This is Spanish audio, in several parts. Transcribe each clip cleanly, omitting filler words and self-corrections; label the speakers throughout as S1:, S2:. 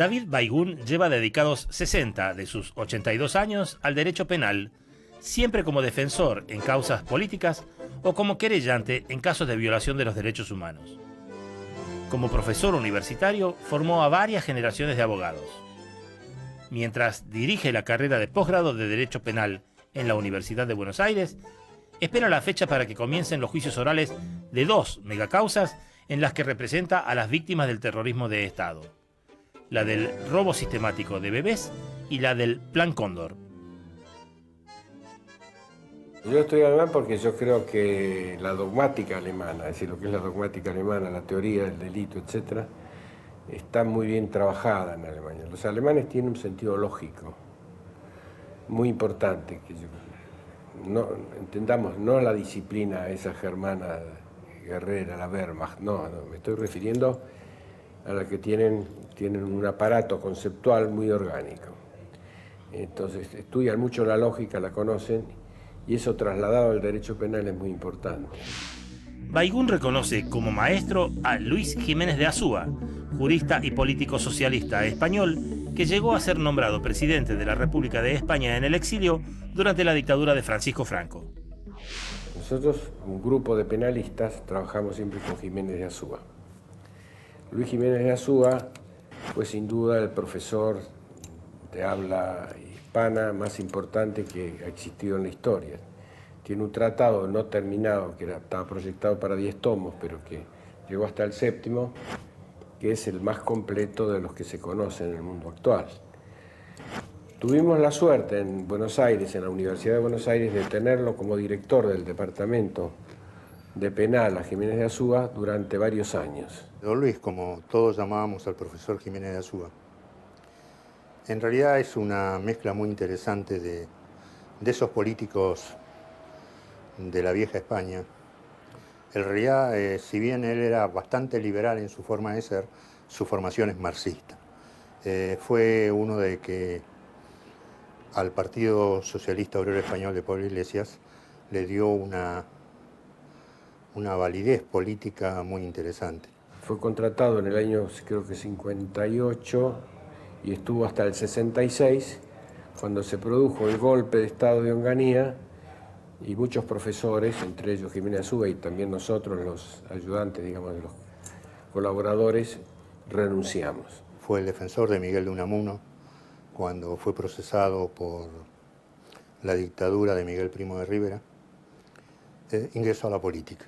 S1: David Baigún lleva dedicados 60 de sus 82 años al derecho penal, siempre como defensor en causas políticas o como querellante en casos de violación de los derechos humanos. Como profesor universitario, formó a varias generaciones de abogados. Mientras dirige la carrera de posgrado de Derecho Penal en la Universidad de Buenos Aires, espera la fecha para que comiencen los juicios orales de 2 megacausas en las que representa a las víctimas del terrorismo de Estado: la del robo sistemático de bebés y la del Plan Cóndor.
S2: Yo estudié alemán porque yo creo que la dogmática alemana, es decir, lo que es la dogmática alemana, la teoría del delito, etc., está muy bien trabajada en Alemania. Los alemanes tienen un sentido lógico muy importante, que no entendamos, no la disciplina esa germana guerrera, la Wehrmacht, no, me estoy refiriendo a la que tienen un aparato conceptual muy orgánico. Entonces estudian mucho la lógica, la conocen, y eso trasladado al derecho penal es muy importante.
S1: Baigún reconoce como maestro a Luis Jiménez de Azúa, jurista y político socialista español que llegó a ser nombrado presidente de la República de España en el exilio durante la dictadura de Francisco Franco.
S2: Nosotros, un grupo de penalistas, trabajamos siempre con Jiménez de Azúa. Luis Jiménez de Azúa fue sin duda el profesor de habla hispana más importante que ha existido en la historia. Tiene un tratado no terminado, que estaba proyectado para 10 tomos, pero que llegó hasta el 7º, que es el más completo de los que se conocen en el mundo actual. Tuvimos la suerte en Buenos Aires, en la Universidad de Buenos Aires, de tenerlo como director del departamento de penal a Jiménez de Azúa durante varios años.
S3: Don Luis, como todos llamábamos al profesor Jiménez de Azúa, en realidad es una mezcla muy interesante de esos políticos de la vieja España. En realidad, si bien él era bastante liberal en su forma de ser, su formación es marxista. Fue uno de que al Partido Socialista Obrero Español de Pablo Iglesias le dio una validez política muy interesante.
S2: Fue contratado en el año, creo que 58, y estuvo hasta el 66, cuando se produjo el golpe de Estado de Onganía, y muchos profesores, entre ellos Jiménez de Azúa y también nosotros, los ayudantes, digamos, de los colaboradores, renunciamos.
S3: Fue el defensor de Miguel de Unamuno cuando fue procesado por la dictadura de Miguel Primo de Rivera. Ingresó a la política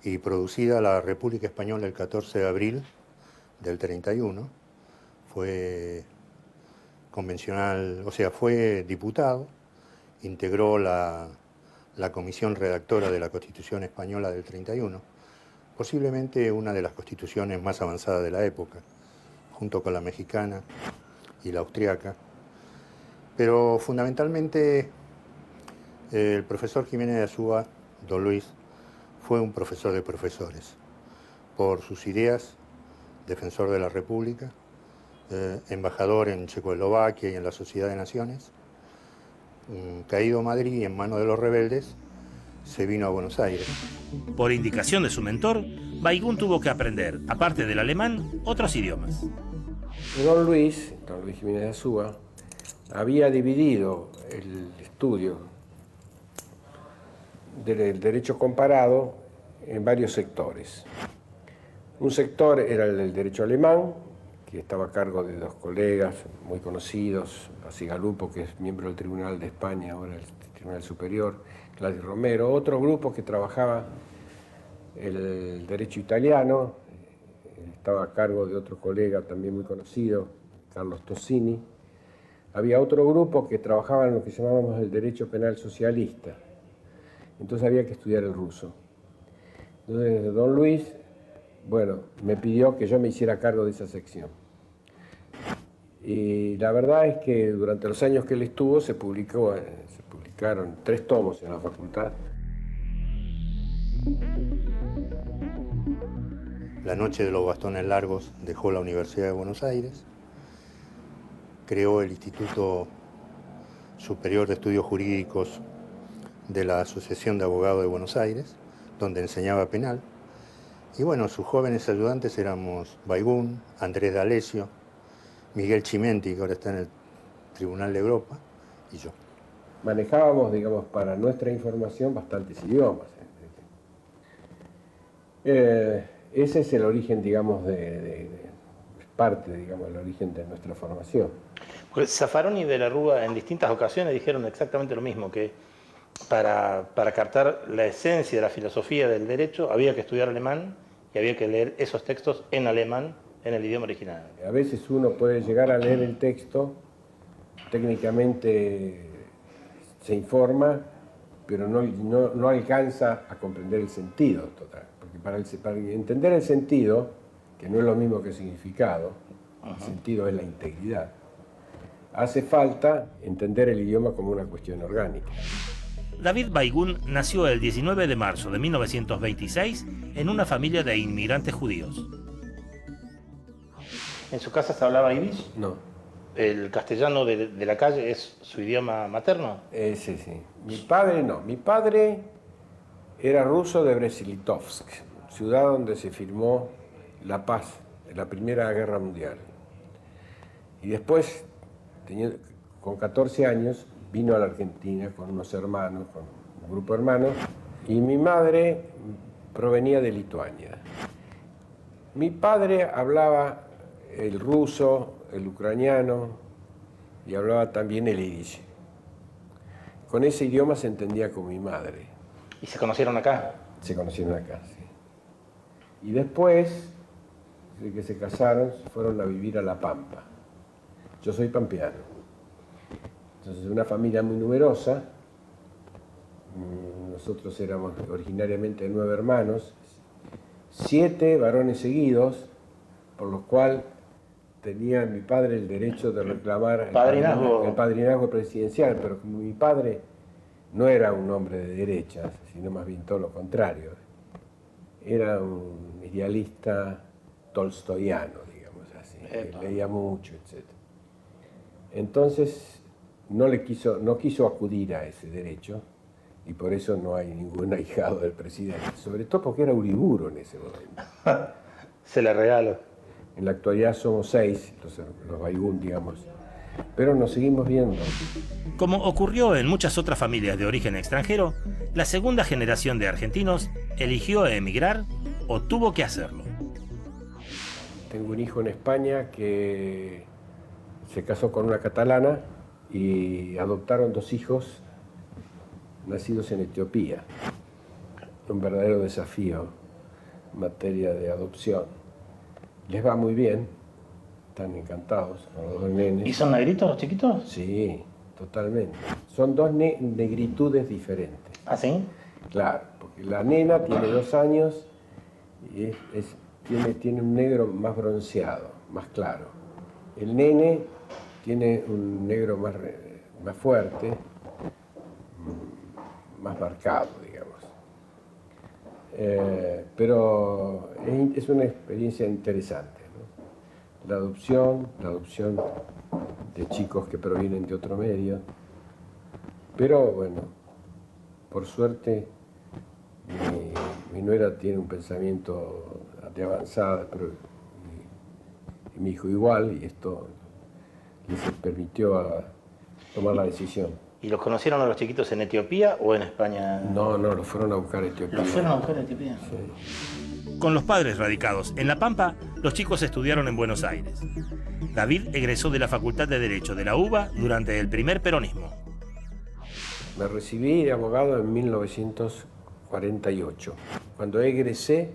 S3: y, producida la República Española el 14 de abril del 31, fue convencional, o sea, fue diputado, integró la comisión redactora de la Constitución Española del 31, posiblemente una de las constituciones más avanzadas de la época, junto con la mexicana y la austriaca. Pero fundamentalmente el profesor Jiménez de Azúa, don Luis, fue un profesor de profesores, por sus ideas, defensor de la República, embajador en Checoslovaquia y en la Sociedad de Naciones. Caído Madrid en manos de los rebeldes, se vino a Buenos Aires.
S1: Por indicación de su mentor, Baigún tuvo que aprender, aparte del alemán, otros idiomas.
S2: Don Luis Jiménez de Azúa, había dividido el estudio del derecho comparado en varios sectores. Un sector era el del derecho alemán, que estaba a cargo de 2 colegas muy conocidos, Basigalupo, que es miembro del Tribunal de España, ahora el Tribunal Superior, Gladys Romero. Otro grupo que trabajaba el derecho italiano, estaba a cargo de otro colega también muy conocido, Carlos Tosini. Había otro grupo que trabajaba en lo que llamábamos el derecho penal socialista. Entonces había que estudiar el ruso. Entonces don Luis, me pidió que yo me hiciera cargo de esa sección. Y la verdad es que durante los años que él estuvo se publicaron 3 tomos en la facultad.
S3: La noche de los bastones largos dejó la Universidad de Buenos Aires, creó el Instituto Superior de Estudios Jurídicos de la Asociación de Abogados de Buenos Aires, donde enseñaba penal. Y sus jóvenes ayudantes éramos Baigún, Andrés D'Alessio Miguel Chimenti, que ahora está en el Tribunal de Europa, y yo.
S2: Manejábamos, digamos, para nuestra información bastantes idiomas. Ese es el origen, digamos, parte, digamos, del origen de nuestra formación.
S1: Pues Zaffaroni y de la Rúa en distintas ocasiones dijeron exactamente lo mismo, que para captar la esencia de la filosofía del derecho había que estudiar alemán y había que leer esos textos en alemán, en el idioma original.
S2: A veces uno puede llegar a leer el texto, técnicamente se informa, pero no alcanza a comprender el sentido total. Porque para entender el sentido, que no es lo mismo que significado, el sentido es la integridad, hace falta entender el idioma como una cuestión orgánica.
S1: David Baygun nació el 19 de marzo de 1926 en una familia de inmigrantes judíos. ¿En su casa se hablaba yiddish?
S2: No.
S1: ¿El castellano de la calle es su idioma materno?
S2: Sí. Mi padre no. Mi padre era ruso de Brest-Litovsk, ciudad donde se firmó la paz en la Primera Guerra Mundial. Y después, con 14 años, vino a la Argentina con unos hermanos, con un grupo de hermanos, y mi madre provenía de Lituania. Mi padre hablaba el ruso, el ucraniano, y hablaba también el yiddish. Con ese idioma se entendía con mi madre.
S1: ¿Y se conocieron acá?
S2: Se conocieron acá, sí. Y después de que se casaron, fueron a vivir a La Pampa. Yo soy pampeano. Entonces, una familia muy numerosa. Nosotros éramos originariamente 9 hermanos, 7 varones seguidos, por lo cual tenía mi padre el derecho de reclamar el padrinazgo presidencial, pero como mi padre no era un hombre de derechas, sino más bien todo lo contrario. Era un idealista tolstoyano, digamos así, que leía mucho, etc. Entonces no quiso acudir a ese derecho, y por eso no hay ningún ahijado del presidente, sobre todo porque era uriburo en ese momento.
S1: Se le regalo.
S2: En la actualidad somos 6, los Baygun, digamos, pero nos seguimos viendo.
S1: Como ocurrió en muchas otras familias de origen extranjero, la segunda generación de argentinos eligió emigrar o tuvo que hacerlo.
S2: Tengo un hijo en España que se casó con una catalana y adoptaron 2 hijos nacidos en Etiopía. Un verdadero desafío en materia de adopción. Les va muy bien, están encantados con los 2 nenes.
S1: ¿Y son negritos los chiquitos?
S2: Sí, totalmente. Son 2 negritudes diferentes.
S1: ¿Ah, sí?
S2: Claro, porque la nena tiene 2 años y tiene un negro más bronceado, más claro. El nene tiene un negro más fuerte, más marcado, digamos. Pero es una experiencia interesante, ¿no? La adopción de chicos que provienen de otro medio. Pero bueno, por suerte mi nuera tiene un pensamiento de avanzada, pero y mi hijo igual, y esto les permitió tomar la decisión.
S1: ¿Y los conocieron a los chiquitos en Etiopía o en España?
S2: No, los fueron a buscar a Etiopía.
S1: ¿Los fueron a buscar a Etiopía?
S2: Sí.
S1: Con los padres radicados en La Pampa, los chicos estudiaron en Buenos Aires. David egresó de la Facultad de Derecho de la UBA durante el primer peronismo.
S2: Me recibí de abogado en 1948. Cuando egresé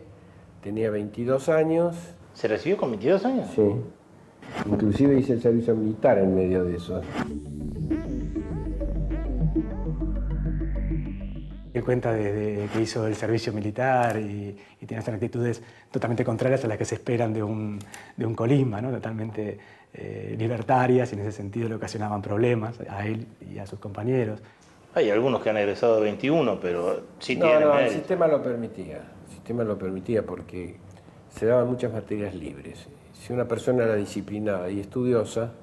S2: tenía 22 años.
S1: ¿Se recibió con 22 años?
S2: Sí. Inclusive hice el servicio militar en medio de eso.
S4: Me cuenta de que hizo el servicio militar y tiene estas actitudes totalmente contrarias a las que se esperan de un colisma, ¿no? Totalmente libertarias, y en ese sentido le ocasionaban problemas a él y a sus compañeros.
S1: Hay algunos que han egresado de 21, pero sí tienen
S2: No, el
S1: mérito.
S2: sistema lo permitía. El sistema lo permitía porque se daban muchas materias libres. Si una persona era disciplinada y estudiosa,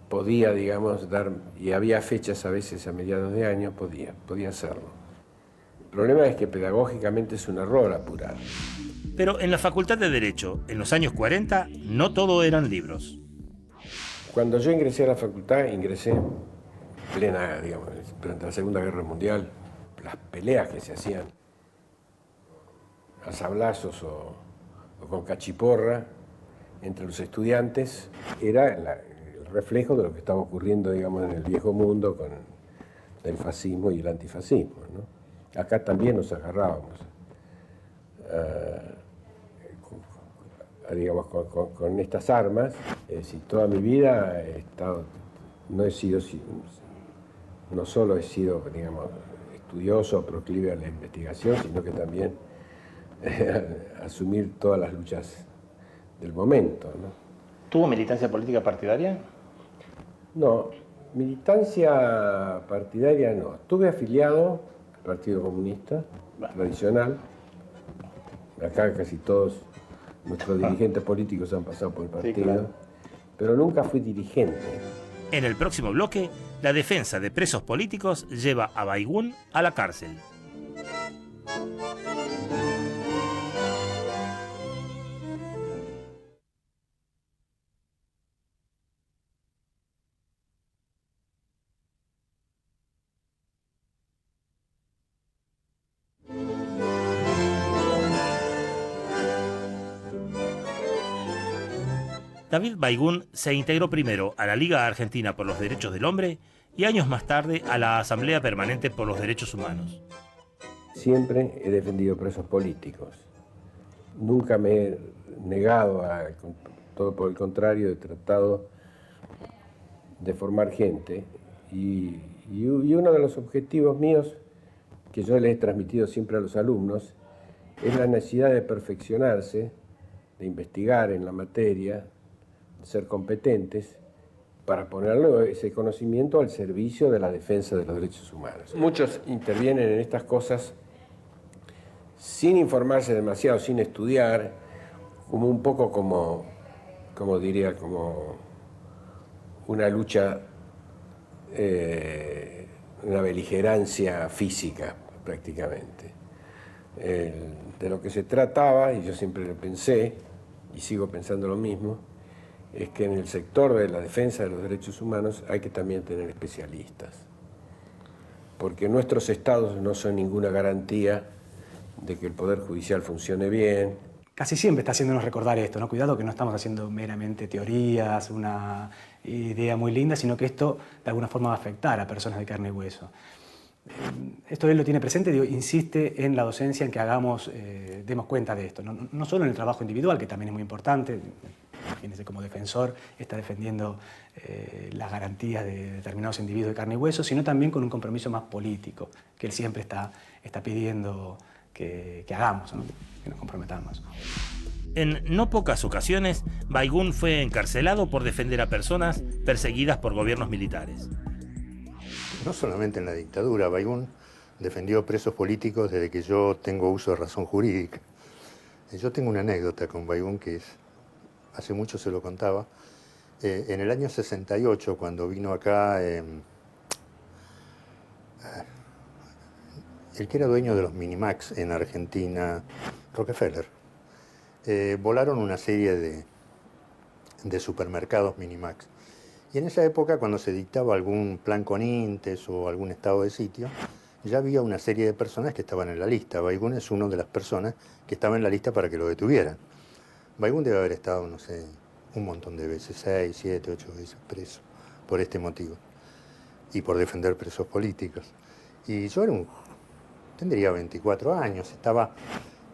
S2: podía, digamos, dar, y había fechas a veces a mediados de año, podía hacerlo. El problema es que pedagógicamente es un error apurar.
S1: Pero en la Facultad de Derecho, en los años 40, no todo eran libros.
S2: Cuando yo ingresé a la facultad, ingresé plena, digamos, durante la Segunda Guerra Mundial, las peleas que se hacían a sablazos o con cachiporra entre los estudiantes era el reflejo de lo que estaba ocurriendo, digamos, en el viejo mundo con el fascismo y el antifascismo, ¿no? Acá también nos agarrábamos, digamos, con estas armas. Toda mi vida he estado, no solo he sido, digamos, estudioso, proclive a la investigación, sino que también asumir todas las luchas del momento, ¿no?
S1: ¿Tuvo militancia política partidaria?
S2: No, militancia partidaria no. Estuve afiliado al Partido Comunista tradicional. Acá casi todos nuestros dirigentes políticos han pasado por el partido, sí, claro. Pero nunca fui dirigente.
S1: En el próximo bloque, la defensa de presos políticos lleva a Baigún a la cárcel. David Baigún se integró primero a la Liga Argentina por los Derechos del Hombre y años más tarde a la Asamblea Permanente por los Derechos Humanos.
S2: Siempre he defendido presos políticos. Nunca me he negado todo por el contrario, he tratado de formar gente. Y uno de los objetivos míos, que yo les he transmitido siempre a los alumnos, es la necesidad de perfeccionarse, de investigar en la materia, ser competentes para ponerlo ese conocimiento al servicio de la defensa de los derechos humanos. Muchos intervienen en estas cosas sin informarse demasiado, sin estudiar, como un poco como una lucha, una beligerancia física prácticamente. De lo que se trataba, y yo siempre lo pensé, y sigo pensando lo mismo, es que en el sector de la defensa de los derechos humanos hay que también tener especialistas, porque nuestros estados no son ninguna garantía de que el Poder Judicial funcione bien.
S4: Casi siempre está haciéndonos recordar esto, ¿no? Cuidado que no estamos haciendo meramente teorías, una idea muy linda, sino que esto de alguna forma va a afectar a personas de carne y hueso. Esto él lo tiene presente, insiste en la docencia en que demos cuenta de esto, no solo en el trabajo individual, que también es muy importante. Imagínense, como defensor está defendiendo las garantías de determinados individuos de carne y hueso, sino también con un compromiso más político, que él siempre está pidiendo que hagamos, ¿no? Que nos comprometamos.
S1: En no pocas ocasiones, Baigún fue encarcelado por defender a personas perseguidas por gobiernos militares.
S3: No solamente en la dictadura, Baigún defendió presos políticos desde que yo tengo uso de razón jurídica. Yo tengo una anécdota con Baigún que hace mucho se lo contaba. En el año 68, cuando vino acá, el que era dueño de los Minimax en Argentina, Rockefeller, volaron una serie de supermercados Minimax. Y en esa época, cuando se dictaba algún plan con Intes o algún estado de sitio, ya había una serie de personas que estaban en la lista. Baigún es una de las personas que estaba en la lista para que lo detuvieran. Baigún debe haber estado, no sé, un montón de veces, 6, 7, 8 veces preso por este motivo y por defender presos políticos. Y yo tendría 24 años, estaba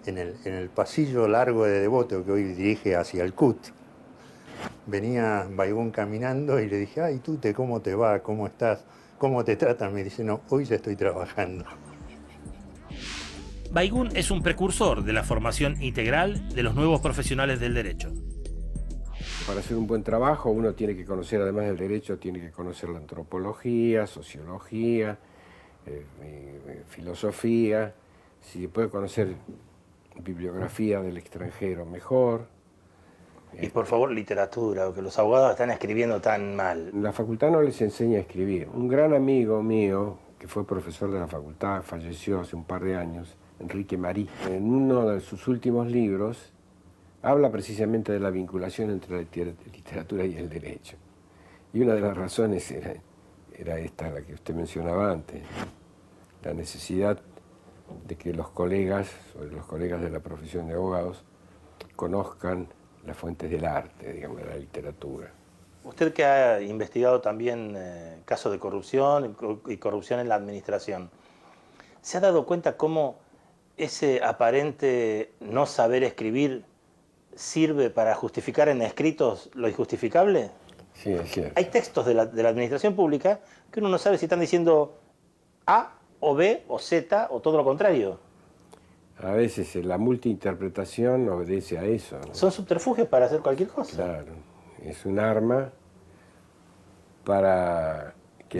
S3: en el pasillo largo de Devoto que hoy dirige hacia el CUT. Venía Baigún caminando y le dije, ay, Tute, ¿cómo te va? ¿Cómo estás? ¿Cómo te tratan? Me dice, no, hoy ya estoy trabajando.
S1: Baigún es un precursor de la formación integral de los nuevos profesionales del derecho.
S2: Para hacer un buen trabajo uno tiene que conocer, además del derecho, tiene que conocer la antropología, sociología, filosofía. Si puede conocer bibliografía del extranjero, mejor.
S5: Y por favor, literatura, que los abogados están escribiendo tan mal.
S2: La facultad no les enseña a escribir. Un gran amigo mío, que fue profesor de la facultad, falleció hace un par de años, Enrique Marí. En uno de sus últimos libros habla precisamente de la vinculación entre la literatura y el derecho. Y una de las razones era esta, la que usted mencionaba antes, la necesidad de que los colegas, sobre los colegas de la profesión de abogados, conozcan las fuentes del arte, digamos, de la literatura.
S5: Usted que ha investigado también casos de corrupción y corrupción en la administración, ¿se ha dado cuenta cómo ese aparente no saber escribir sirve para justificar en escritos lo injustificable?
S2: Sí, es cierto.
S5: Hay textos de la administración pública que uno no sabe si están diciendo A o B o Z o todo lo contrario.
S2: A veces la multiinterpretación obedece a eso, ¿no?
S5: Son subterfugios para hacer cualquier cosa.
S2: Claro, es un arma para que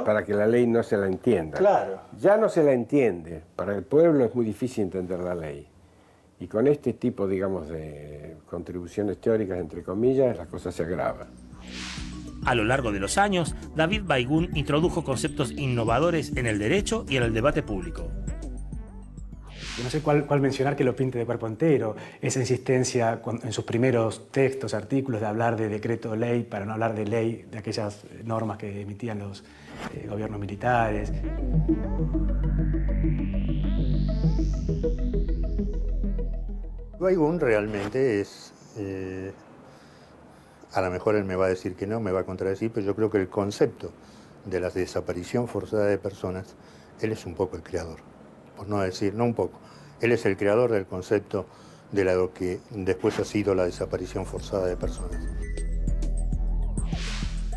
S2: para que la ley no se la entienda.
S5: Claro.
S2: Ya no se la entiende. Para el pueblo es muy difícil entender la ley. Y con este tipo, digamos, de contribuciones teóricas, entre comillas, la cosa se agrava.
S1: A lo largo de los años, David Baigún introdujo conceptos innovadores en el derecho y en el debate público.
S4: No sé cuál mencionar que lo pinte de cuerpo entero. Esa insistencia en sus primeros textos, artículos, de hablar de decreto ley para no hablar de ley, de aquellas normas que emitían los gobiernos militares.
S3: Baigún realmente es, a lo mejor él me va a decir que no, me va a contradecir, pero yo creo que el concepto de la desaparición forzada de personas, él es un poco el creador, por no decir, no un poco, él es el creador del concepto de lo que después ha sido la desaparición forzada de personas.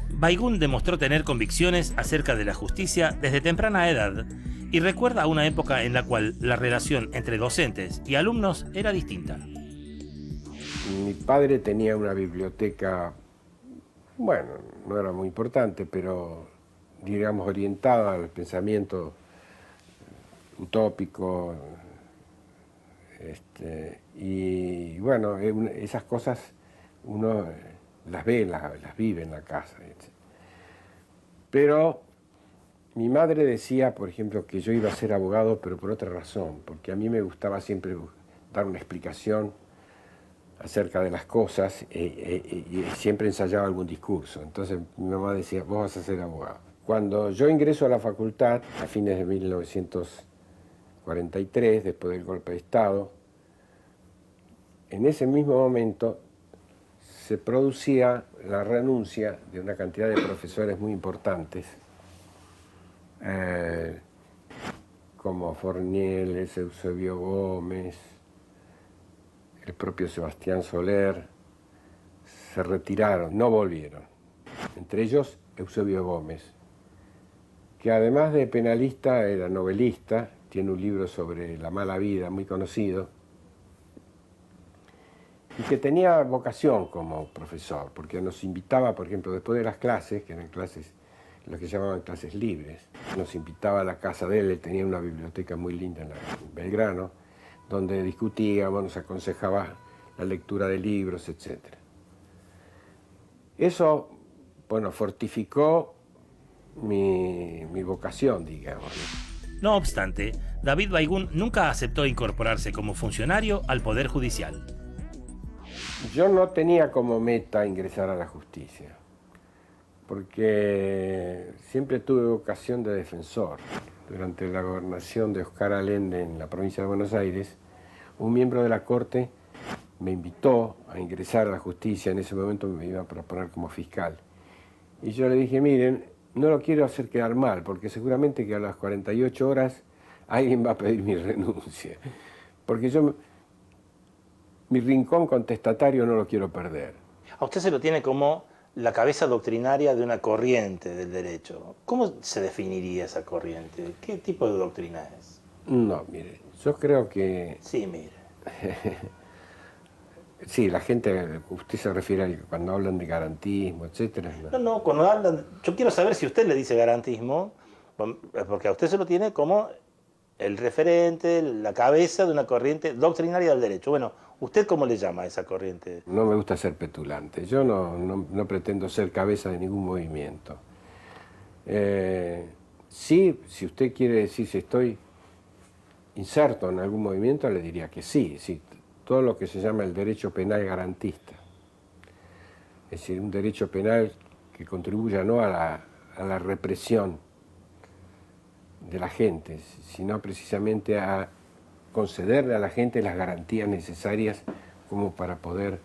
S1: Baigún demostró tener convicciones acerca de la justicia desde temprana edad y recuerda una época en la cual la relación entre docentes y alumnos era distinta.
S2: Mi padre tenía una biblioteca, bueno, no era muy importante, pero digamos orientada al pensamiento utópico, y bueno, esas cosas uno las ve, las vive en la casa. Pero mi madre decía, por ejemplo, que yo iba a ser abogado, pero por otra razón, porque a mí me gustaba siempre dar una explicación acerca de las cosas y siempre ensayaba algún discurso. Entonces mi mamá decía, vos vas a ser abogado. Cuando yo ingreso a la facultad, a fines de 1943, después del golpe de Estado, en ese mismo momento se producía la renuncia de una cantidad de profesores muy importantes, como Fornieles, Eusebio Gómez, el propio Sebastián Soler, se retiraron, no volvieron. Entre ellos Eusebio Gómez, que además de penalista era novelista, tiene un libro sobre la mala vida muy conocido, y que tenía vocación como profesor, porque nos invitaba, por ejemplo, después de las clases, que eran clases, lo que llamaban clases libres, nos invitaba a la casa de él, él tenía una biblioteca muy linda en Belgrano, donde discutíamos, nos aconsejaba la lectura de libros, etc. Eso, bueno, fortificó mi vocación, digamos.
S1: No obstante, David Baigún nunca aceptó incorporarse como funcionario al Poder Judicial.
S2: Yo no tenía como meta ingresar a la justicia, porque siempre tuve vocación de defensor. Durante la gobernación de Oscar Allende en la provincia de Buenos Aires, un miembro de la Corte me invitó a ingresar a la justicia. En ese momento me iba a proponer como fiscal. Y yo le dije, miren, no lo quiero hacer quedar mal, porque seguramente que a las 48 horas alguien va a pedir mi renuncia. Porque yo, mi rincón contestatario no lo quiero perder.
S5: A usted se lo tiene como la cabeza doctrinaria de una corriente del derecho. ¿Cómo se definiría esa corriente? ¿Qué tipo de doctrina es?
S2: No, mire, yo creo que...
S5: Sí, mire.
S2: Sí, la gente, usted se refiere a cuando hablan de garantismo, etcétera.
S5: No, cuando hablan... Yo quiero saber si usted le dice garantismo, porque a usted se lo tiene como el referente, la cabeza de una corriente doctrinaria del derecho. Bueno, ¿usted cómo le llama a esa corriente?
S2: No me gusta ser petulante. Yo no pretendo ser cabeza de ningún movimiento. Sí, si usted quiere decir si estoy inserto en algún movimiento, le diría que sí. Sí, todo lo que se llama el derecho penal garantista. Es decir, un derecho penal que contribuya no a la represión de la gente, sino precisamente a concederle a la gente las garantías necesarias como para poder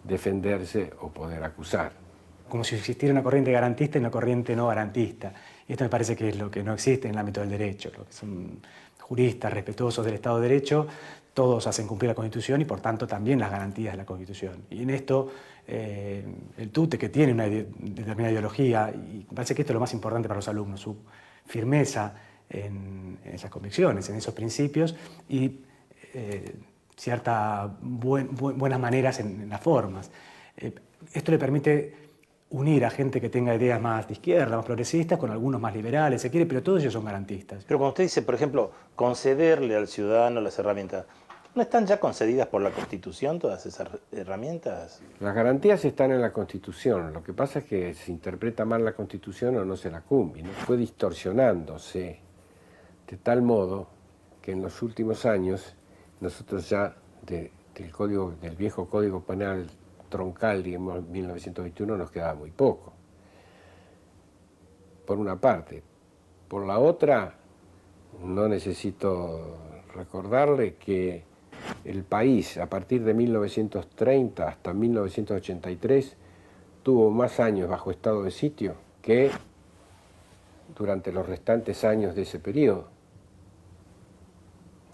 S2: defenderse o poder acusar.
S4: Como si existiera una corriente garantista y una corriente no garantista. Y esto me parece que es lo que no existe en el ámbito del derecho. Lo que son juristas respetuosos del Estado de Derecho, todos hacen cumplir la Constitución y por tanto también las garantías de la Constitución. Y en esto el TUTE, que tiene una determinada ideología, y me parece que esto es lo más importante para los alumnos, su firmeza en esas convicciones, en esos principios y ciertas buenas maneras en las formas. Esto le permite unir a gente que tenga ideas más de izquierda, más progresistas, con algunos más liberales, se quiere, pero todos ellos son garantistas.
S5: Pero cuando usted dice, por ejemplo, concederle al ciudadano las herramientas, ¿no están ya concedidas por la Constitución todas esas herramientas?
S2: Las garantías están en la Constitución, lo que pasa es que se interpreta mal la Constitución o no se la cumple, ¿no? Fue distorsionándose de tal modo que en los últimos años nosotros ya del viejo Código Penal troncal, digamos, 1921, nos quedaba muy poco. Por una parte. Por la otra, no necesito recordarle que el país, a partir de 1930 hasta 1983, tuvo más años bajo estado de sitio que durante los restantes años de ese periodo.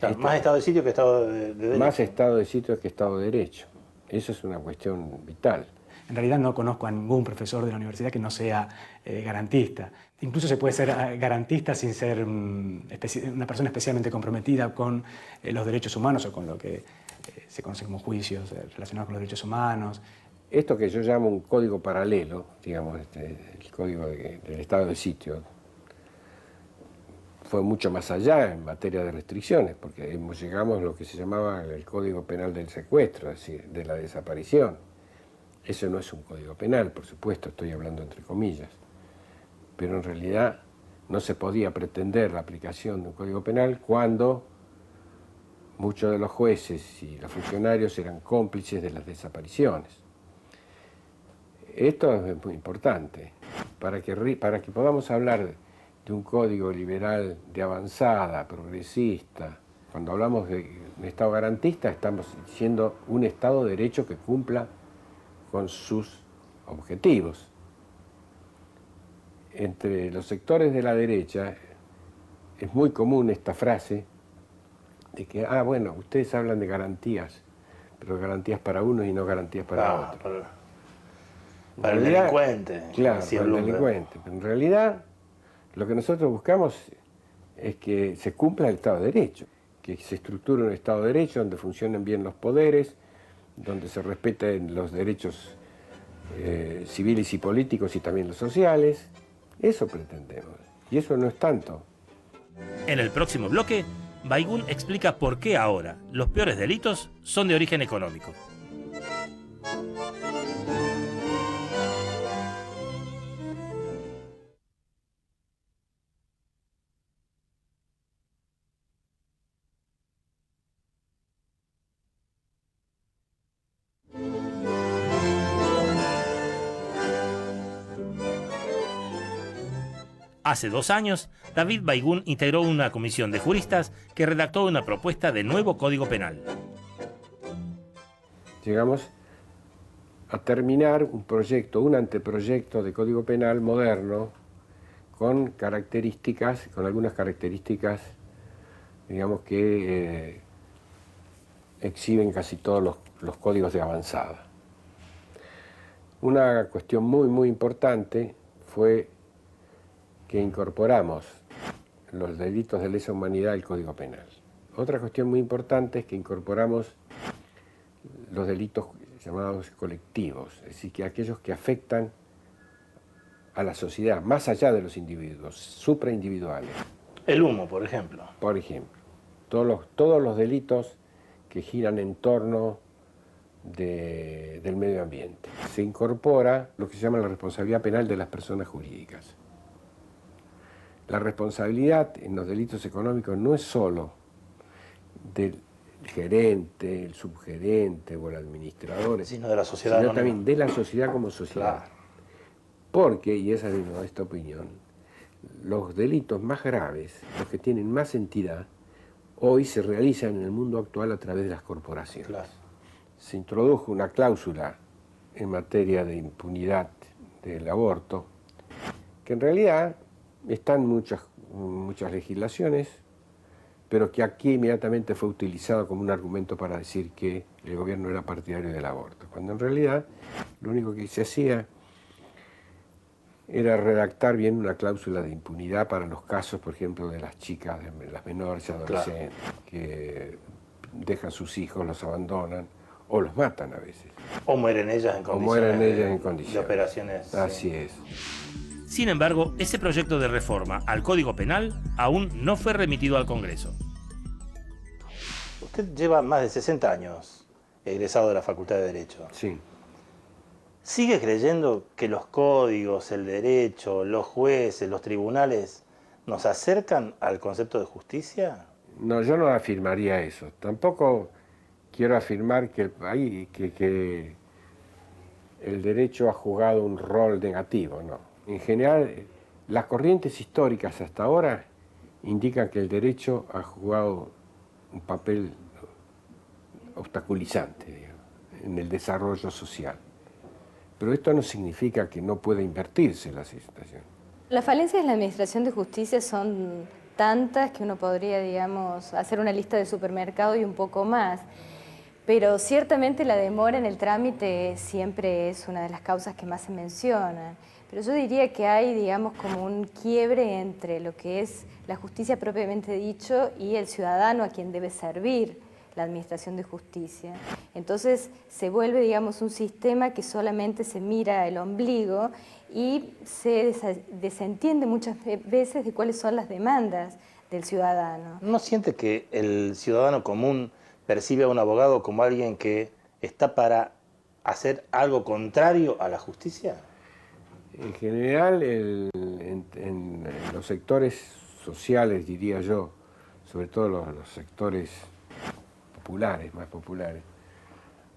S5: Claro, más estado de sitio que estado de derecho.
S2: Más estado de sitio que estado de derecho. Eso es una cuestión vital.
S4: En realidad no conozco a ningún profesor de la universidad que no sea garantista. Incluso se puede ser garantista sin ser una persona especialmente comprometida con los derechos humanos o con lo que se conoce como juicios relacionados con los derechos humanos.
S2: Esto que yo llamo un código paralelo, digamos, el código del estado de sitio, fue mucho más allá en materia de restricciones, porque llegamos a lo que se llamaba el Código Penal del secuestro, es decir, de la desaparición. Eso no es un código penal, por supuesto, estoy hablando entre comillas, pero en realidad no se podía pretender la aplicación de un código penal cuando muchos de los jueces y los funcionarios eran cómplices de las desapariciones. Esto es muy importante, para que podamos hablar de un código liberal de avanzada, progresista. Cuando hablamos de un Estado garantista, estamos diciendo un Estado de Derecho que cumpla con sus objetivos. Entre los sectores de la derecha es muy común esta frase de que, bueno, ustedes hablan de garantías, pero garantías para unos y no garantías para otros.
S5: Para el delincuente.
S2: Claro, para el delincuente. Pero en realidad, lo que nosotros buscamos es que se cumpla el Estado de Derecho, que se estructure un Estado de Derecho donde funcionen bien los poderes, donde se respeten los derechos civiles y políticos y también los sociales. Eso pretendemos. Y eso no es tanto.
S1: En el próximo bloque, Baigún explica por qué ahora los peores delitos son de origen económico. Hace 2 años, David Baigún integró una comisión de juristas que redactó una propuesta de nuevo Código Penal.
S2: Llegamos a terminar un anteproyecto de Código Penal moderno con algunas características, digamos, que exhiben casi todos los códigos de avanzada. Una cuestión muy, muy importante fue que incorporamos los delitos de lesa humanidad al Código Penal. Otra cuestión muy importante es que incorporamos los delitos llamados colectivos, es decir, que aquellos que afectan a la sociedad, más allá de los individuos, supraindividuales.
S5: El humo, por ejemplo.
S2: Por ejemplo, todos los delitos que giran en torno del medio ambiente. Se incorpora lo que se llama la responsabilidad penal de las personas jurídicas. La responsabilidad en los delitos económicos no es solo del gerente, el subgerente o el administrador,
S5: sino de la sociedad.
S2: Sino también de la sociedad como sociedad.
S5: Claro.
S2: Porque, y esa es mi modesta opinión, los delitos más graves, los que tienen más entidad, hoy se realizan en el mundo actual a través de las corporaciones.
S5: Claro.
S2: Se introdujo una cláusula en materia de impunidad del aborto, que en realidad está en muchas legislaciones, pero que aquí inmediatamente fue utilizado como un argumento para decir que el gobierno era partidario del aborto, cuando en realidad lo único que se hacía era redactar bien una cláusula de impunidad para los casos, por ejemplo, de las chicas, de las menores y adolescentes, que dejan sus hijos, los abandonan o los matan a veces.
S5: O mueren ellas en condiciones, de operaciones.
S2: Así es.
S1: Sin embargo, ese proyecto de reforma al Código Penal aún no fue remitido al Congreso.
S5: Usted lleva más de 60 años egresado de la Facultad de Derecho.
S2: Sí.
S5: ¿Sigue creyendo que los códigos, el derecho, los jueces, los tribunales nos acercan al concepto de justicia?
S2: No, yo no afirmaría eso. Tampoco quiero afirmar que el derecho ha jugado un rol negativo, no. En general, las corrientes históricas hasta ahora indican que el derecho ha jugado un papel obstaculizante, digamos, en el desarrollo social. Pero esto no significa que no pueda invertirse la situación.
S6: Las falencias de la Administración de Justicia son tantas que uno podría, digamos, hacer una lista de supermercado y un poco más. Pero ciertamente la demora en el trámite siempre es una de las causas que más se mencionan. Pero yo diría que hay, digamos, como un quiebre entre lo que es la justicia propiamente dicho y el ciudadano a quien debe servir la Administración de Justicia. Entonces se vuelve, digamos, un sistema que solamente se mira el ombligo y se desentiende muchas veces de cuáles son las demandas del ciudadano.
S5: ¿No siente que el ciudadano común percibe a un abogado como alguien que está para hacer algo contrario a la justicia?
S2: En general, en los sectores sociales, diría yo, sobre todo los sectores populares, más populares,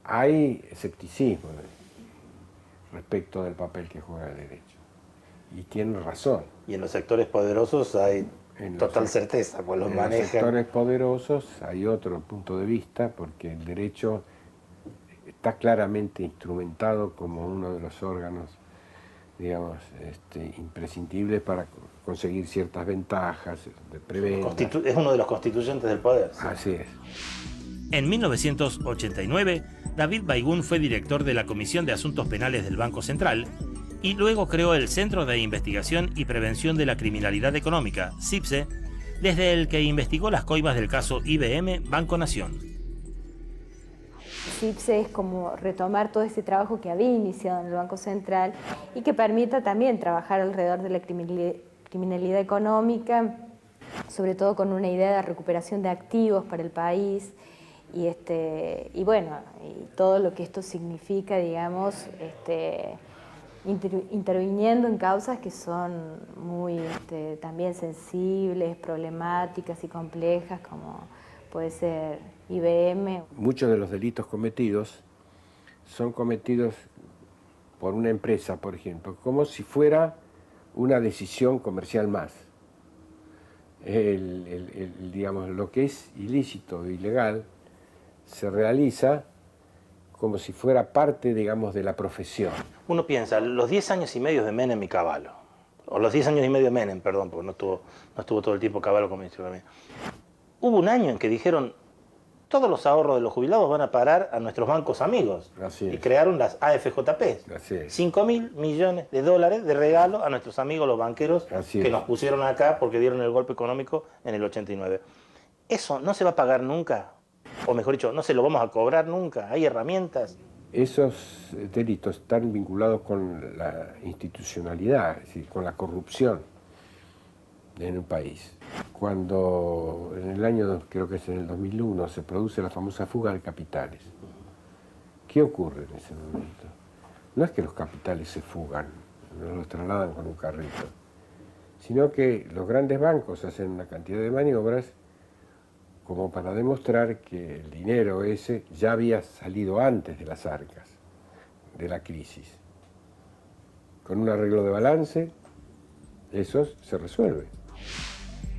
S2: hay escepticismo respecto del papel que juega el derecho. Y tienen razón.
S5: Y en los sectores poderosos hay total certeza, pues los manejan.
S2: En los sectores poderosos hay otro punto de vista, porque el derecho está claramente instrumentado como uno de los órganos, digamos, imprescindibles para conseguir ciertas ventajas de preventa.
S5: Es uno de los constituyentes del poder. ¿Sí?
S2: Así es.
S1: En 1989, David Baigún fue director de la Comisión de Asuntos Penales del Banco Central y luego creó el Centro de Investigación y Prevención de la Criminalidad Económica, CIPSE, desde el que investigó las coimas del caso IBM Banco Nación.
S6: CIPSE es como retomar todo ese trabajo que había iniciado en el Banco Central y que permita también trabajar alrededor de la criminalidad económica, sobre todo con una idea de recuperación de activos para el país y bueno, y todo lo que esto significa, digamos, interviniendo en causas que son muy también sensibles, problemáticas y complejas, como puede ser IBM.
S2: Muchos de los delitos cometidos son cometidos por una empresa, por ejemplo, como si fuera una decisión comercial más. Digamos, lo que es ilícito o ilegal se realiza como si fuera parte, digamos, de la profesión.
S5: Uno piensa, los 10 años y medio de Menem y Cavallo, o los 10 años y medio de Menem, perdón, porque no estuvo todo el tiempo Cavallo como ministro de Economía. Hubo un año en que dijeron, todos los ahorros de los jubilados van a parar a nuestros bancos amigos.
S2: Así es.
S5: Y crearon las AFJP.
S2: Así es.
S5: 5.000 millones de dólares de regalo a nuestros amigos los banqueros que nos pusieron acá porque dieron el golpe económico en el 89. ¿Eso no se va a pagar nunca? O mejor dicho, no se lo vamos a cobrar nunca. ¿Hay herramientas?
S2: Esos delitos están vinculados con la institucionalidad, es decir, con la corrupción en un país. Cuando en el año, creo que es en el 2001, se produce la famosa fuga de capitales, ¿qué ocurre en ese momento? No es que los capitales se fugan, no los trasladan con un carrito, sino que los grandes bancos hacen una cantidad de maniobras como para demostrar que el dinero ese ya había salido antes de las arcas, de la crisis. con un arreglo de balance, eso se resuelve.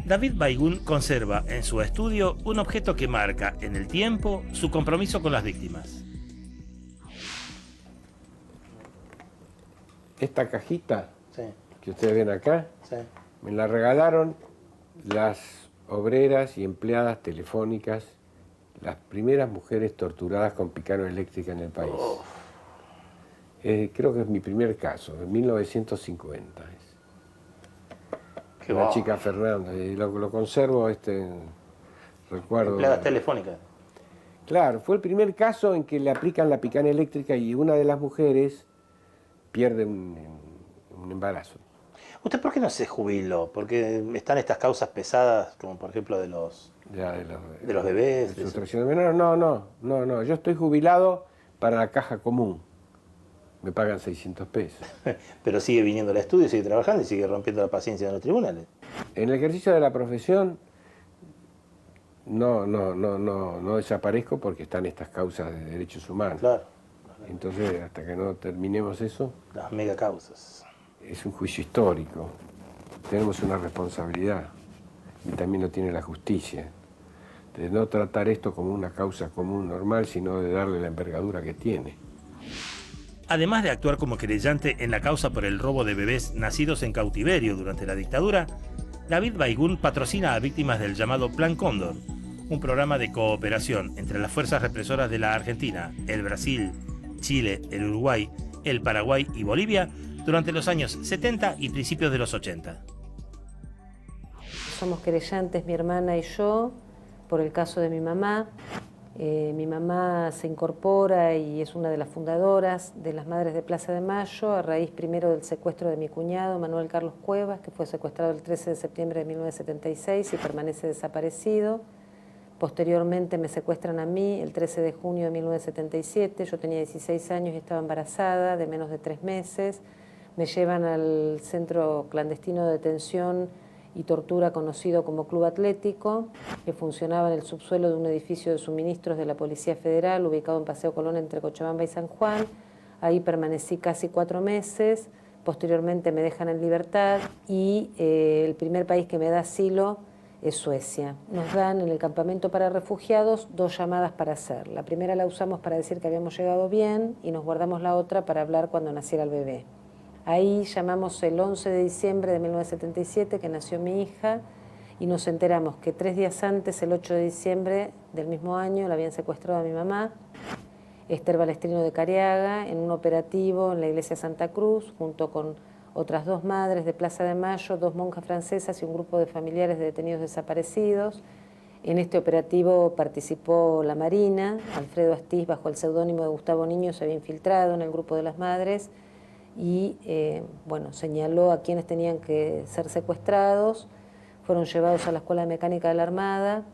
S1: David Baigún conserva en su estudio un objeto que marca en el tiempo su compromiso con las víctimas.
S2: Esta cajita
S5: Sí,
S2: que ustedes ven acá,
S5: sí.
S2: me la regalaron las obreras y empleadas telefónicas, las primeras mujeres torturadas con picano eléctrica en el país. Creo que es mi primer caso, en 1950.
S5: Qué
S2: La
S5: va.
S2: chica Fernanda, y lo conservo, recuerdo.
S5: Empleadas telefónicas.
S2: Claro, fue el primer caso en que le aplican la picana eléctrica y una de las mujeres pierde un embarazo.
S5: ¿Usted por qué no se jubiló? Porque están estas causas pesadas, como por ejemplo de los bebés.
S2: De sustracción de menores. No, yo estoy jubilado para la caja común. Me pagan 600 pesos.
S5: Pero sigue viniendo al estudio, sigue trabajando y sigue rompiendo la paciencia en los tribunales.
S2: En el ejercicio de la profesión no desaparezco porque están estas causas de derechos humanos.
S5: Claro,
S2: Entonces, hasta que no terminemos eso,
S5: las mega causas.
S2: es un juicio histórico. Tenemos una responsabilidad, y también lo tiene la justicia, de no tratar esto como una causa común normal, sino de darle la envergadura que tiene.
S1: Además de actuar como querellante en la causa por el robo de bebés nacidos en cautiverio durante la dictadura, David Baigún patrocina a víctimas del llamado Plan Cóndor, un programa de cooperación entre las fuerzas represoras de la Argentina, el Brasil, Chile, el Uruguay, el Paraguay y Bolivia durante los años 70 y principios de los 80.
S7: Somos querellantes, mi hermana y yo, por el caso de mi mamá. Mi mamá se incorpora y es una de las fundadoras de las Madres de Plaza de Mayo, a raíz primero del secuestro de mi cuñado, Manuel Carlos Cuevas, que fue secuestrado el 13 de septiembre de 1976 y permanece desaparecido. Posteriormente me secuestran a mí el 13 de junio de 1977, yo tenía 16 años y estaba embarazada de menos de 3 meses. Me llevan al centro clandestino de detención y tortura conocido como Club Atlético, que funcionaba en el subsuelo de un edificio de suministros de la Policía Federal, ubicado en Paseo Colón entre Cochabamba y San Juan. Ahí permanecí casi 4 meses, posteriormente me dejan en libertad y el primer país que me da asilo es Suecia. Nos dan en el campamento para refugiados 2 llamadas para hacer. La primera la usamos para decir que habíamos llegado bien y nos guardamos la otra para hablar cuando naciera el bebé. Ahí llamamos el 11 de diciembre de 1977, que nació mi hija, y nos enteramos que 3 días antes, el 8 de diciembre del mismo año, la habían secuestrado a mi mamá, Esther Balestrino de Cariaga, en un operativo en la iglesia Santa Cruz, junto con otras 2 madres de Plaza de Mayo, 2 monjas francesas y un grupo de familiares de detenidos desaparecidos. En este operativo participó la Marina. Alfredo Astiz, bajo el seudónimo de Gustavo Niño, se había infiltrado en el grupo de las madres y señaló a quienes tenían que ser secuestrados. Fueron llevados a la Escuela de Mecánica de la Armada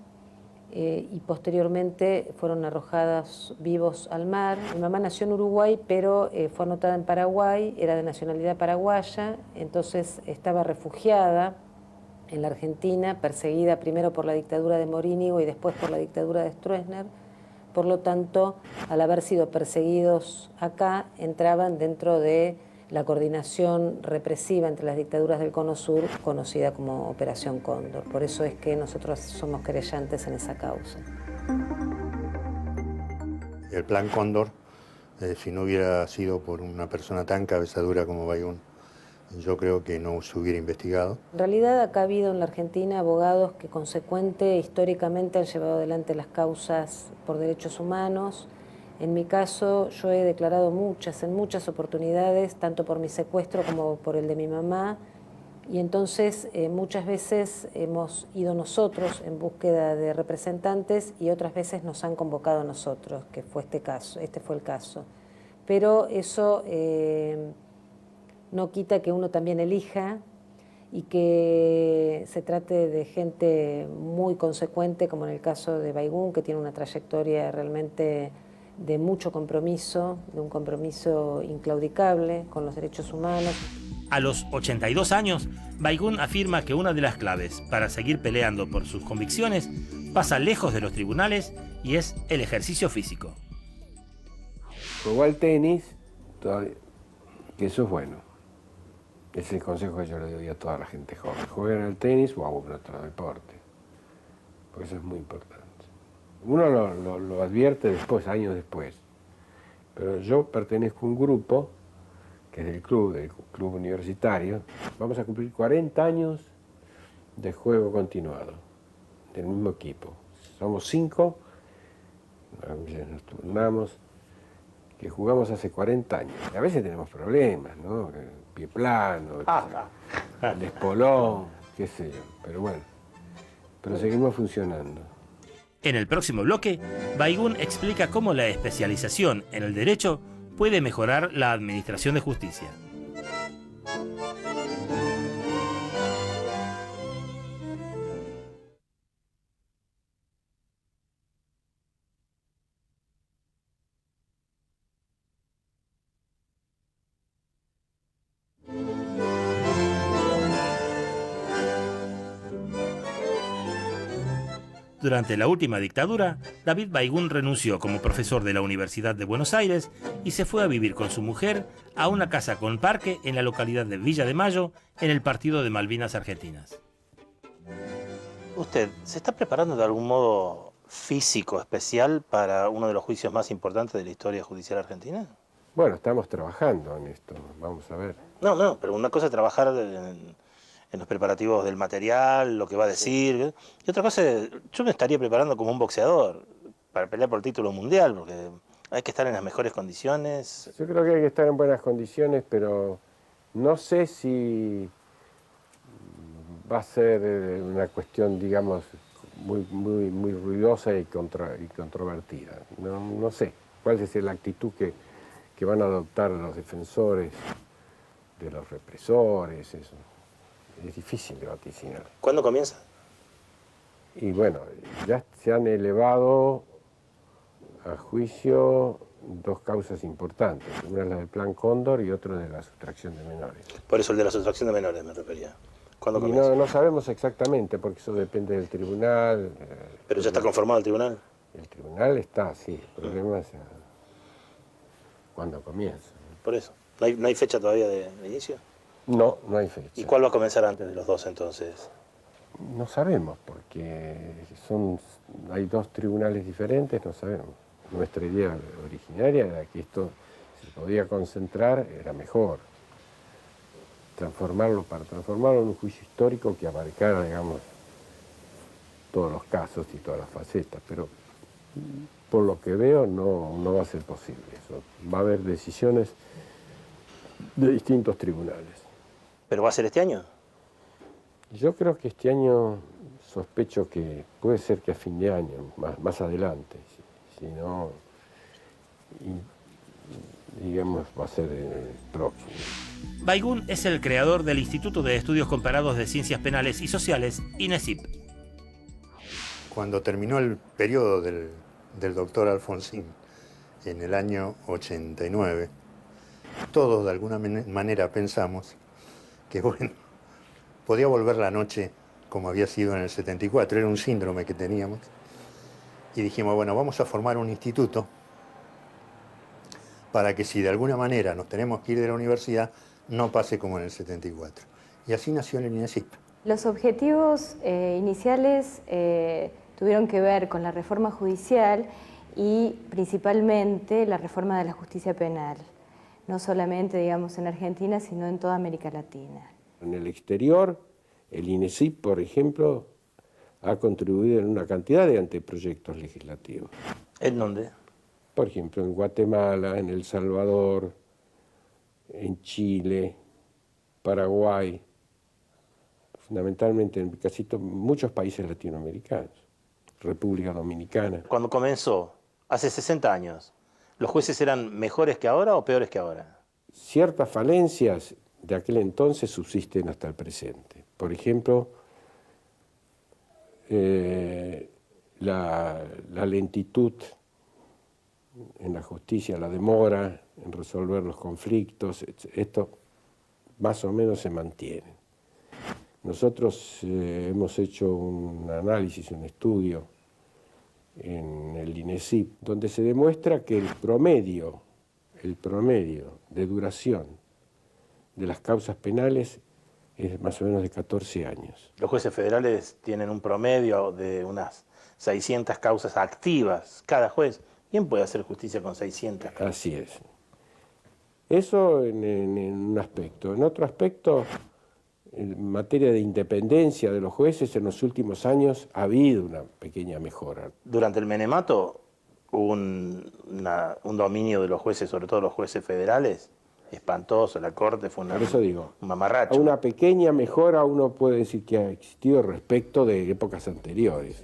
S7: y posteriormente fueron arrojados vivos al mar. Mi mamá nació en Uruguay, pero fue anotada en Paraguay, era de nacionalidad paraguaya, entonces estaba refugiada en la Argentina, perseguida primero por la dictadura de Morínigo y después por la dictadura de Stroessner. Por lo tanto, al haber sido perseguidos acá, entraban dentro de la coordinación represiva entre las dictaduras del Cono Sur, conocida como Operación Cóndor. Por eso es que nosotros somos querellantes en esa causa.
S3: El Plan Cóndor, si no hubiera sido por una persona tan cabezadura como Baigún, yo creo que no se hubiera investigado.
S7: En realidad acá ha habido en la Argentina abogados que consecuente históricamente han llevado adelante las causas por derechos humanos. En mi caso yo he declarado en muchas oportunidades, tanto por mi secuestro como por el de mi mamá, y entonces muchas veces hemos ido nosotros en búsqueda de representantes y otras veces nos han convocado a nosotros, que fue este fue el caso. Pero eso no quita que uno también elija y que se trate de gente muy consecuente, como en el caso de Baigún, que tiene una trayectoria realmente de mucho compromiso, de un compromiso inclaudicable con los derechos humanos.
S1: A los 82 años, Baigún afirma que una de las claves para seguir peleando por sus convicciones pasa lejos de los tribunales y es el ejercicio físico.
S2: Jugó al tenis, que eso es bueno. Es el consejo que yo le doy a toda la gente joven. Jueguen al tenis o a algún otro deporte, porque eso es muy importante. Uno lo advierte después, años después, pero yo pertenezco a un grupo, que es del club universitario. Vamos a cumplir 40 años de juego continuado, del mismo equipo. Somos 5, nos turnamos, que jugamos hace 40 años. A veces tenemos problemas, ¿no? Pie plano, el espolón, qué sé yo, pero bueno, pero seguimos funcionando.
S1: En el próximo bloque, Baygun explica cómo la especialización en el derecho puede mejorar la administración de justicia. Durante la última dictadura, David Baygun renunció como profesor de la Universidad de Buenos Aires y se fue a vivir con su mujer a una casa con parque en la localidad de Villa de Mayo, en el partido de Malvinas Argentinas.
S5: ¿Usted se está preparando de algún modo físico especial para uno de los juicios más importantes de la historia judicial argentina?
S2: Bueno, estamos trabajando en esto, vamos a ver.
S5: No, pero una cosa es trabajar en los preparativos del material, lo que va a decir. Y otra cosa, yo me estaría preparando como un boxeador para pelear por el título mundial, porque hay que estar en las mejores condiciones.
S2: Yo creo que hay que estar en buenas condiciones, pero no sé si va a ser una cuestión, digamos, muy ruidosa y controvertida. No sé cuál es la actitud que van a adoptar los defensores de los represores, eso. Es difícil de vaticinar.
S5: ¿Cuándo comienza?
S2: Y bueno, ya se han elevado a juicio 2 causas importantes. Una es la del Plan Cóndor y otra de la sustracción de menores.
S5: Por eso el de la sustracción de menores me refería. ¿Cuándo
S2: Y
S5: comienza?
S2: no sabemos exactamente, porque eso depende del tribunal.
S5: ¿Pero ya está conformado el tribunal?
S2: El tribunal está, sí. El problema es cuándo comienza.
S5: Por eso. ¿No hay fecha todavía de inicio?
S2: No hay fecha.
S5: ¿Y cuál va a comenzar antes de los dos entonces?
S2: No sabemos, porque hay 2 tribunales diferentes, no sabemos. Nuestra idea originaria era que esto se podía concentrar, era mejor. Para transformarlo en un juicio histórico que abarcara, digamos, todos los casos y todas las facetas, pero por lo que veo no va a ser posible eso. Va a haber decisiones de distintos tribunales.
S5: ¿Pero va a ser este año?
S2: Yo creo que este año sospecho que puede ser que a fin de año, más adelante, si no, digamos, va a ser el próximo.
S1: Baygun es el creador del Instituto de Estudios Comparados de Ciencias Penales y Sociales, INESIP.
S3: Cuando terminó el periodo del doctor Alfonsín en el año 89, todos de alguna manera pensamos que, bueno, podía volver la noche como había sido en el 74, era un síndrome que teníamos, y dijimos, bueno, vamos a formar un instituto para que si de alguna manera nos tenemos que ir de la universidad, no pase como en el 74. Y así nació el INESIP.
S6: Los objetivos iniciales tuvieron que ver con la reforma judicial y principalmente la reforma de la justicia penal, no solamente, digamos, en Argentina, sino en toda América Latina.
S2: En el exterior, el INESIP, por ejemplo, ha contribuido en una cantidad de anteproyectos legislativos.
S5: ¿En dónde?
S2: Por ejemplo, en Guatemala, en El Salvador, en Chile, Paraguay, fundamentalmente en muchos países latinoamericanos, República Dominicana.
S5: Cuando comenzó, hace 60 años, ¿los jueces eran mejores que ahora o peores que ahora?
S2: Ciertas falencias de aquel entonces subsisten hasta el presente. Por ejemplo, la lentitud en la justicia, la demora en resolver los conflictos, esto más o menos se mantiene. Nosotros hemos hecho un análisis, un estudio en el INESIP, donde se demuestra que el promedio de duración de las causas penales es más o menos de 14 años.
S5: Los jueces federales tienen un promedio de unas 600 causas activas cada juez. ¿Quién puede hacer justicia con 600 causas?
S2: Así es. Eso en un aspecto. En otro aspecto, en materia de independencia de los jueces, en los últimos años ha habido una pequeña mejora.
S5: Durante el menemato hubo un dominio de los jueces, sobre todo los jueces federales, espantoso. La Corte fue
S2: Por eso digo,
S5: un mamarracho.
S2: una pequeña mejora uno puede decir que ha existido respecto de épocas anteriores.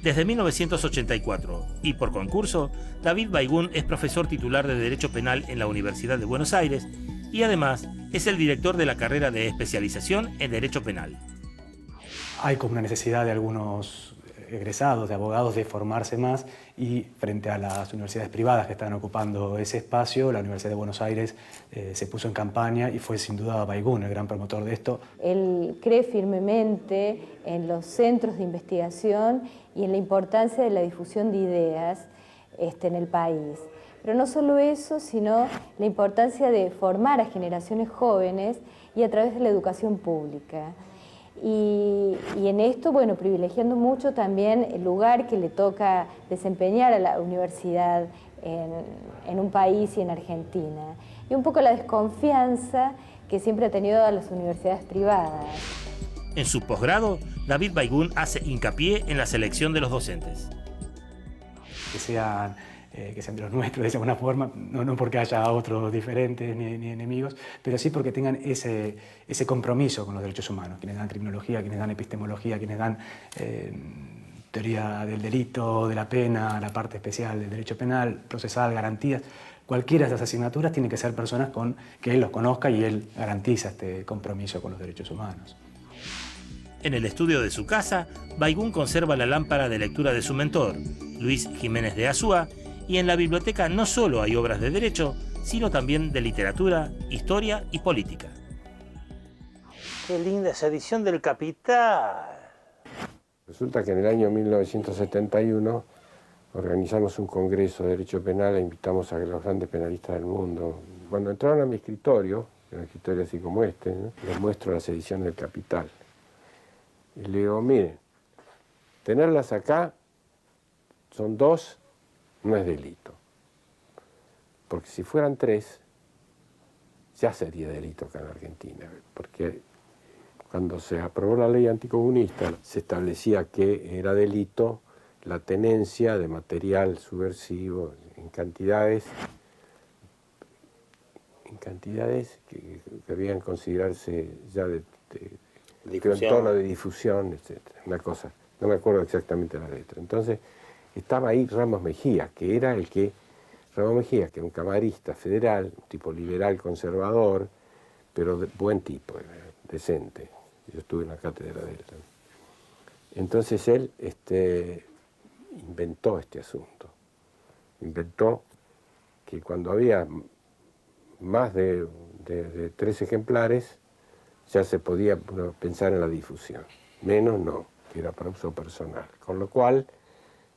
S1: Desde 1984, y por concurso, David Baigún es profesor titular de Derecho Penal en la Universidad de Buenos Aires y además es el director de la carrera de especialización en Derecho Penal.
S4: Hay como una necesidad de algunos egresados, de abogados, de formarse más, y frente a las universidades privadas que están ocupando ese espacio, la Universidad de Buenos Aires se puso en campaña y fue sin duda Baigún el gran promotor de esto.
S6: Él cree firmemente en los centros de investigación y en la importancia de la difusión de ideas en el país. Pero no solo eso, sino la importancia de formar a generaciones jóvenes y a través de la educación pública. Y en esto, bueno, privilegiando mucho también el lugar que le toca desempeñar a la universidad en un país y en Argentina. Y un poco la desconfianza que siempre ha tenido a las universidades privadas.
S1: En su posgrado, David Baigún hace hincapié en la selección de los docentes.
S4: Que sean de los nuestros de alguna forma, no porque haya otros diferentes ni enemigos, pero sí porque tengan ese compromiso con los derechos humanos, quienes dan criminología, quienes dan epistemología, quienes dan teoría del delito, de la pena, la parte especial del derecho penal, procesal, garantías. Cualquiera de esas asignaturas tiene que ser personas que él los conozca y él garantiza este compromiso con los derechos humanos.
S1: En el estudio de su casa, Baigún conserva la lámpara de lectura de su mentor, Luis Jiménez de Azúa, y en la biblioteca no solo hay obras de derecho, sino también de literatura, historia y política.
S5: Qué linda esa edición del Capital.
S2: Resulta que en el año 1971 organizamos un congreso de Derecho Penal e invitamos a los grandes penalistas del mundo. Cuando entraron a mi escritorio, un escritorio así como este, ¿no?, les muestro las ediciones del Capital. Y le digo, miren, tenerlas acá son 2, no es delito. Porque si fueran 3, ya sería delito acá en Argentina. Porque cuando se aprobó la ley anticomunista, se establecía que era delito la tenencia de material subversivo en cantidades que debían considerarse ya de un tono de difusión, etc. Una cosa, no me acuerdo exactamente la letra. Entonces, estaba ahí Ramos Mejía, que era Ramos Mejía, que era un camarista federal, un tipo liberal conservador, pero buen tipo, decente. Yo estuve en la cátedra de él también. Entonces él inventó este asunto. Inventó que cuando había más de 3 ejemplares, ya se podía pensar en la difusión. Menos no, que era para uso personal. Con lo cual,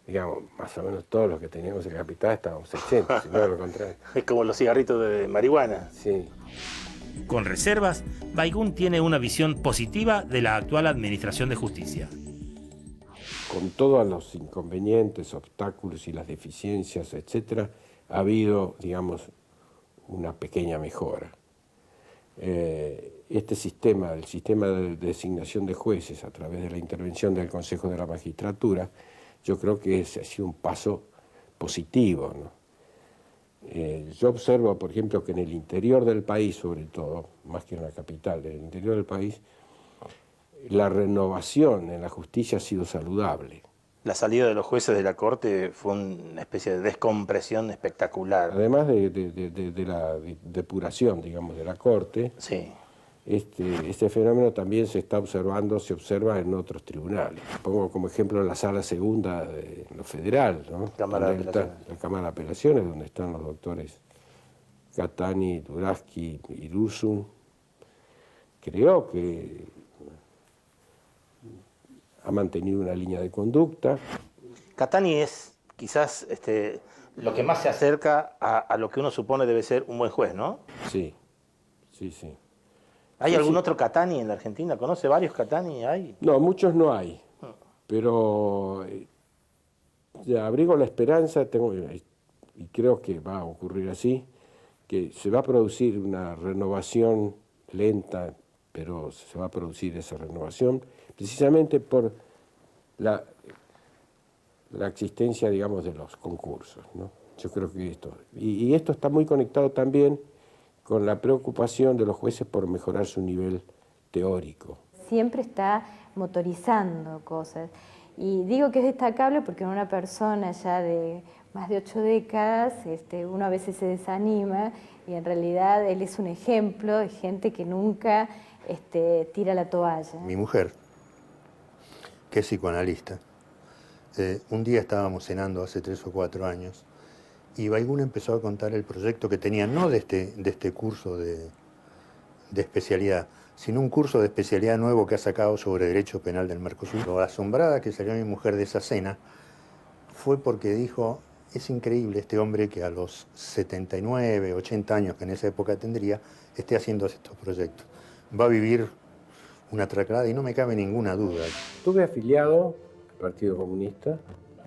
S2: digamos, más o menos todos los que teníamos el Capital estábamos exentos, si no lo contrario.
S5: Es como los cigarritos de marihuana.
S2: Sí.
S1: Con reservas, Baigún tiene una visión positiva de la actual administración de justicia.
S2: Con todos los inconvenientes, obstáculos y las deficiencias, etc., ha habido, digamos, una pequeña mejora. Este sistema, el sistema de designación de jueces a través de la intervención del Consejo de la Magistratura, yo creo que ha sido un paso positivo, ¿no? Yo observo, por ejemplo, que en el interior del país, sobre todo, más que en la capital, en el interior del país, la renovación en la justicia ha sido saludable.
S5: La salida de los jueces de la Corte fue una especie de descompresión espectacular.
S2: Además de la depuración, digamos, de la Corte,
S5: sí.
S2: Este fenómeno también se observa en otros tribunales. Pongo como ejemplo la Sala Segunda de lo federal, ¿no? La Cámara de Apelaciones, donde están los doctores Catani, Duraski y Irusun. Creo que ha mantenido una línea de conducta.
S5: Catani es quizás lo que más se acerca a lo que uno supone debe ser un buen juez, ¿no?
S2: Sí, sí, sí.
S5: ¿Hay
S2: Sí,
S5: algún
S2: sí.
S5: otro Catani en la Argentina? ¿Conoce varios Catani? ¿Hay?
S2: No, muchos no hay, pero ya abrigo la esperanza, y creo que va a ocurrir así, que se va a producir una renovación lenta, pero se va a producir esa renovación, precisamente por la existencia, digamos, de los concursos, ¿no? Yo creo que y esto está muy conectado también con la preocupación de los jueces por mejorar su nivel teórico.
S6: Siempre está motorizando cosas. Y digo que es destacable porque en una persona ya de más de 8 décadas, uno a veces se desanima y en realidad él es un ejemplo de gente que nunca tira la toalla.
S3: Mi mujer, que es psicoanalista, un día estábamos cenando hace 3 o 4 años y Baigún empezó a contar el proyecto que tenía, no de este curso de especialidad, sino un curso de especialidad nuevo que ha sacado sobre derecho penal del Mercosur. Lo asombrada que salió mi mujer de esa cena fue porque dijo, es increíble este hombre que a los 79, 80 años que en esa época tendría, esté haciendo estos proyectos. Va a vivir una tracalada y no me cabe ninguna duda.
S2: Estuve afiliado al Partido Comunista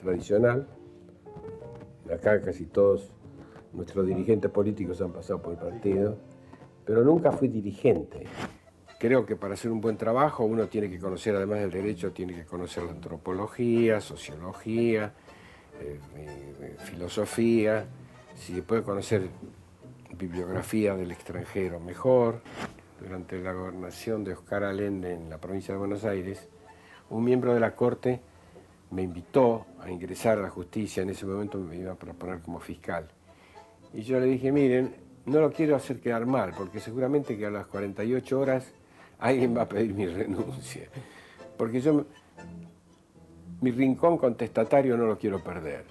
S2: tradicional. Acá casi todos nuestros dirigentes políticos han pasado por el partido, pero nunca fui dirigente. Creo que para hacer un buen trabajo uno tiene que conocer, además del derecho, tiene que conocer la antropología, sociología, filosofía. Si se puede conocer bibliografía del extranjero, mejor. Durante la gobernación de Oscar Allende en la provincia de Buenos Aires, un miembro de la Corte me invitó a ingresar a la justicia. En ese momento me iba a proponer como fiscal. Y yo le dije, miren, no lo quiero hacer quedar mal, porque seguramente que a las 48 horas alguien va a pedir mi renuncia. Porque mi rincón contestatario no lo quiero perder.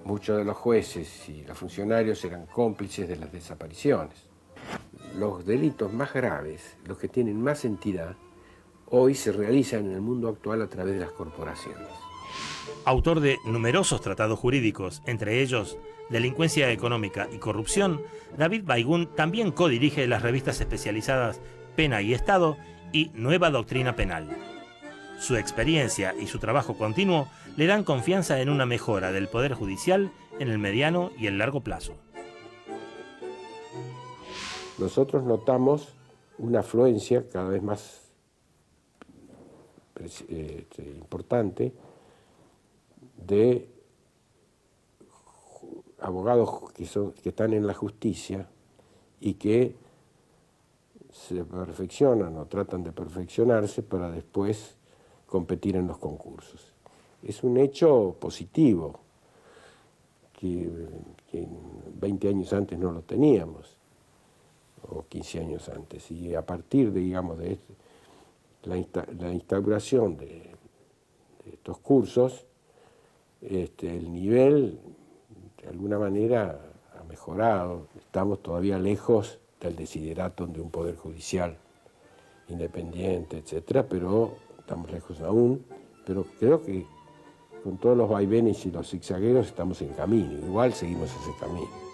S2: Muchos de los jueces y los funcionarios eran cómplices de las desapariciones. Los delitos más graves, los que tienen más entidad, hoy se realizan en el mundo actual a través de las corporaciones.
S1: Autor de numerosos tratados jurídicos, entre ellos Delincuencia Económica y Corrupción, David Baigún también codirige las revistas especializadas Pena y Estado y Nueva Doctrina Penal. Su experiencia y su trabajo continuo le dan confianza en una mejora del Poder Judicial en el mediano y el largo plazo.
S2: Nosotros notamos una afluencia cada vez más importante de abogados que están en la justicia y que se perfeccionan o tratan de perfeccionarse para después competir en los concursos. Es un hecho positivo que 20 años antes no lo teníamos, o 15 años antes, y a partir de, digamos, de la instauración de estos cursos, el nivel de alguna manera ha mejorado. Estamos todavía lejos del desideratum de un poder judicial independiente, etcétera, pero estamos lejos aún. Pero creo que con todos los vaivenes y los zigzagueros estamos en camino, igual seguimos ese camino.